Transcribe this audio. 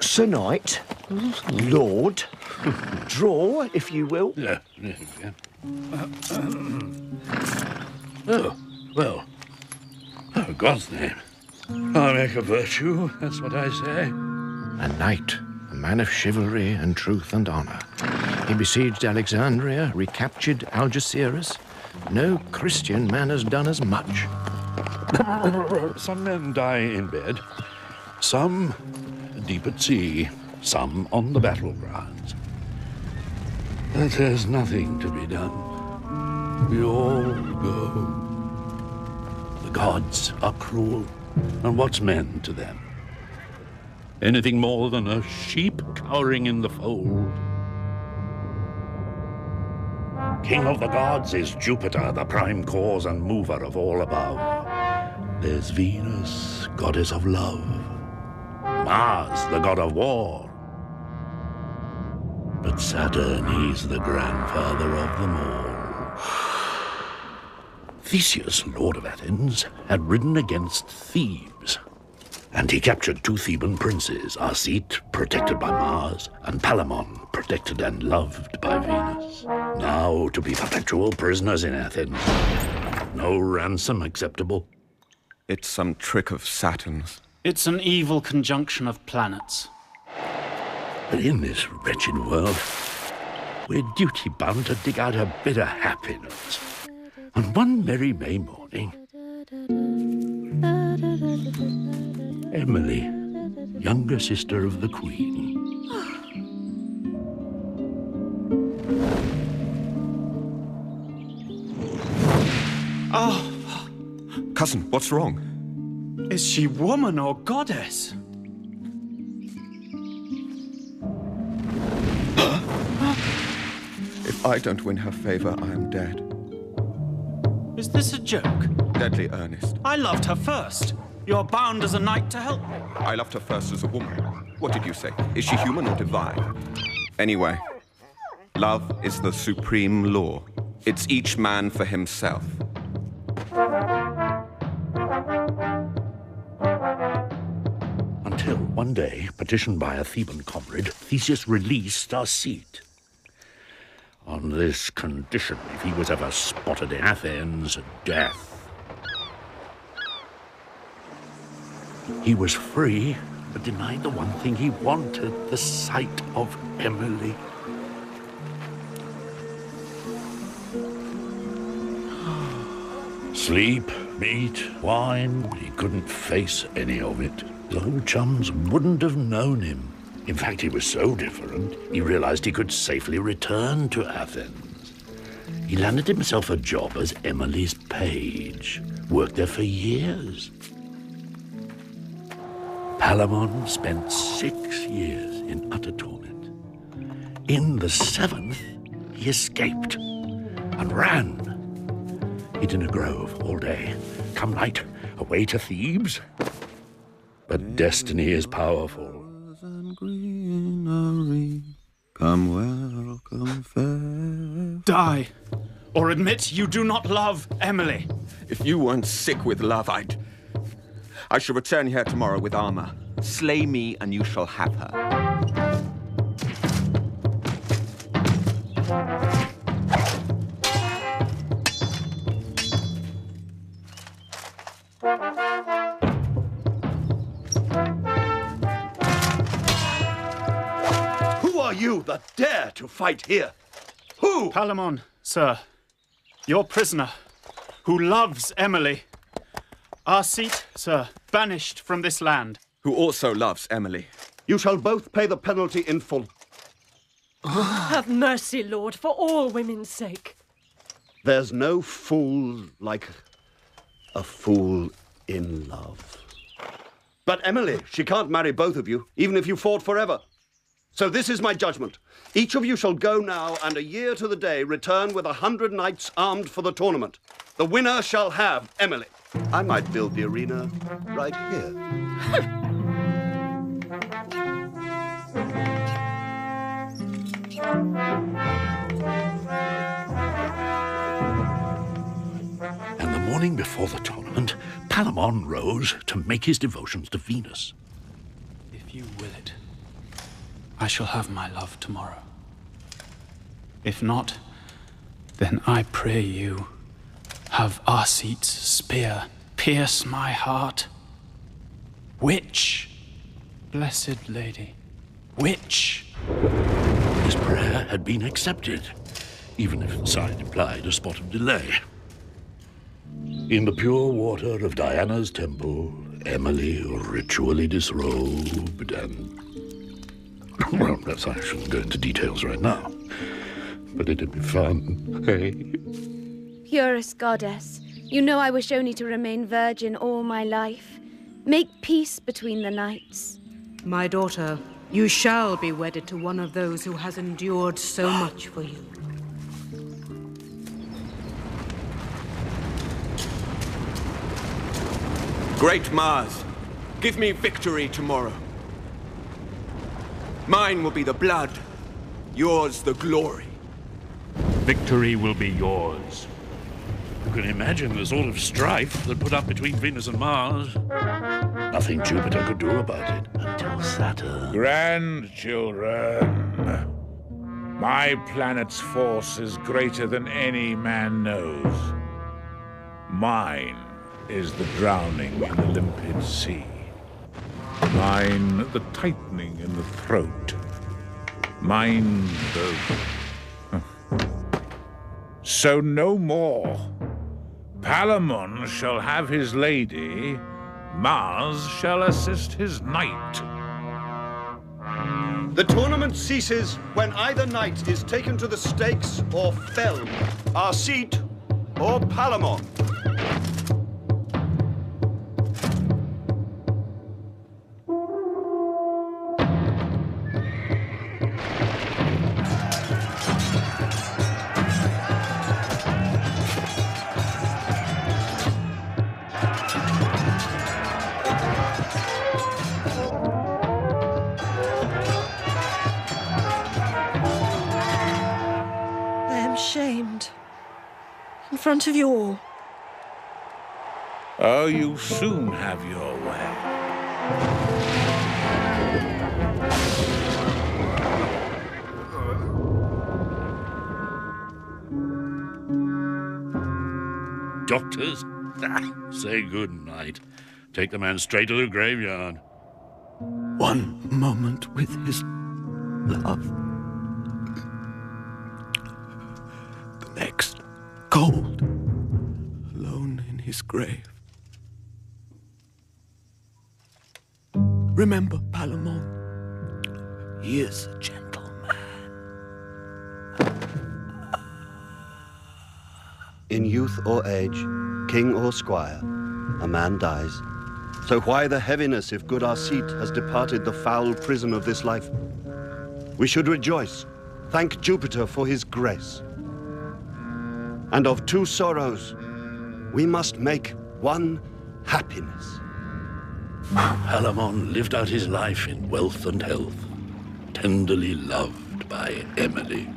Sir Knight, Lord, draw, if you will. Yeah. Oh, well. Oh, God's name. I'll make a virtue, that's what I say. A knight, a man of chivalry and truth and honor. He besieged Alexandria, recaptured Algeciras. No Christian man has done as much. Some men die in bed, some deep at sea, some on the battlegrounds. But there's nothing to be done. We all go. The gods are cruel, and what's men to them? Anything more than a sheep cowering in the fold. King of the gods is Jupiter, the prime cause and mover of all above. There's Venus, goddess of love. Mars, the god of war. But Saturn, he's the grandfather of them all. Theseus, lord of Athens, had ridden against Thebes. And he captured 2 Theban princes, Arcite, protected by Mars, and Palamon, protected and loved by Venus. Now to be perpetual prisoners in Athens. No ransom acceptable. It's some trick of Saturn's. It's an evil conjunction of planets. But in this wretched world, we're duty-bound to dig out a bit of happiness. On one merry May morning, Emily, younger sister of the Queen. Oh, Cousin, what's wrong? is she woman or goddess? If I don't win her favor, I am dead. Is this a joke? Deadly earnest. I loved her first. You're bound as a knight to help me. I loved her first as a woman. What did you say? Is she human or divine? Anyway, love is the supreme law. It's each man for himself. Until one day, petitioned by a Theban comrade, Theseus released Arcite. On this condition, if he was ever spotted in Athens, death. He was free, but denied the one thing he wanted, the sight of Emily. Sleep, meat, wine, he couldn't face any of it. His old chums wouldn't have known him. In fact, he was so different, he realized he could safely return to Athens. He landed himself a job as Emily's page, worked there for years. Palamon spent 6 years in utter torment. In the 7th, he escaped and ran. Hid in a grove all day. Come night, away to Thebes. But destiny is powerful. Come welcome fair. Die, or admit you do not love Emily. If you weren't sick with love, I shall return here tomorrow with armor. Slay me and you shall have her. Who are you that dare to fight here? Who? Palamon, sir, your prisoner, who loves Emily. Arcite, sir, banished from this land. Who also loves Emily. You shall both pay the penalty in full. Have mercy, Lord, for all women's sake. There's no fool like a fool in love. But Emily, she can't marry both of you, even if you fought forever. So this is my judgment. Each of you shall go now, and a year to the day return with 100 knights armed for the tournament. The winner shall have Emily. I might build the arena right here. And the morning before the tournament, Palamon rose to make his devotions to Venus. If If you will it, I shall have my love tomorrow. If not, then I pray you, have Arseet's spear pierce my heart. Which, blessed lady, which? His prayer had been accepted, even if the sign implied a spot of delay. In the pure water of Diana's temple, Emily ritually disrobed and... Well, perhaps I shouldn't go into details right now. But it'd be fun, hey? Purest goddess, you know I wish only to remain virgin all my life. Make peace between the knights. My daughter, you shall be wedded to one of those who has endured so much for you. Great Mars, give me victory tomorrow. Mine will be the blood, yours the glory. Victory will be yours. You can imagine the sort of strife that put up between Venus and Mars. Nothing Jupiter could do about it until Saturn. Grandchildren, my planet's force is greater than any man knows. Mine is the drowning in the limpid sea. Mine the tightening in the throat. Mine the... So no more. Palamon shall have his lady, Mars shall assist his knight. The tournament ceases when either knight is taken to the stakes or felled, Arseet or Palamon. Shamed. In front of you all. Oh, you soon have your way. Doctors, say good night. Take the man straight to the graveyard. One moment with his love. Next, cold, alone in his grave. Remember Palamon, he is a gentleman. In youth or age, king or squire, a man dies. So why the heaviness if good Arseet has departed the foul prison of this life? We should rejoice, thank Jupiter for his grace. And of two sorrows, we must make one happiness. Palamon lived out his life in wealth and health, tenderly loved by Emily.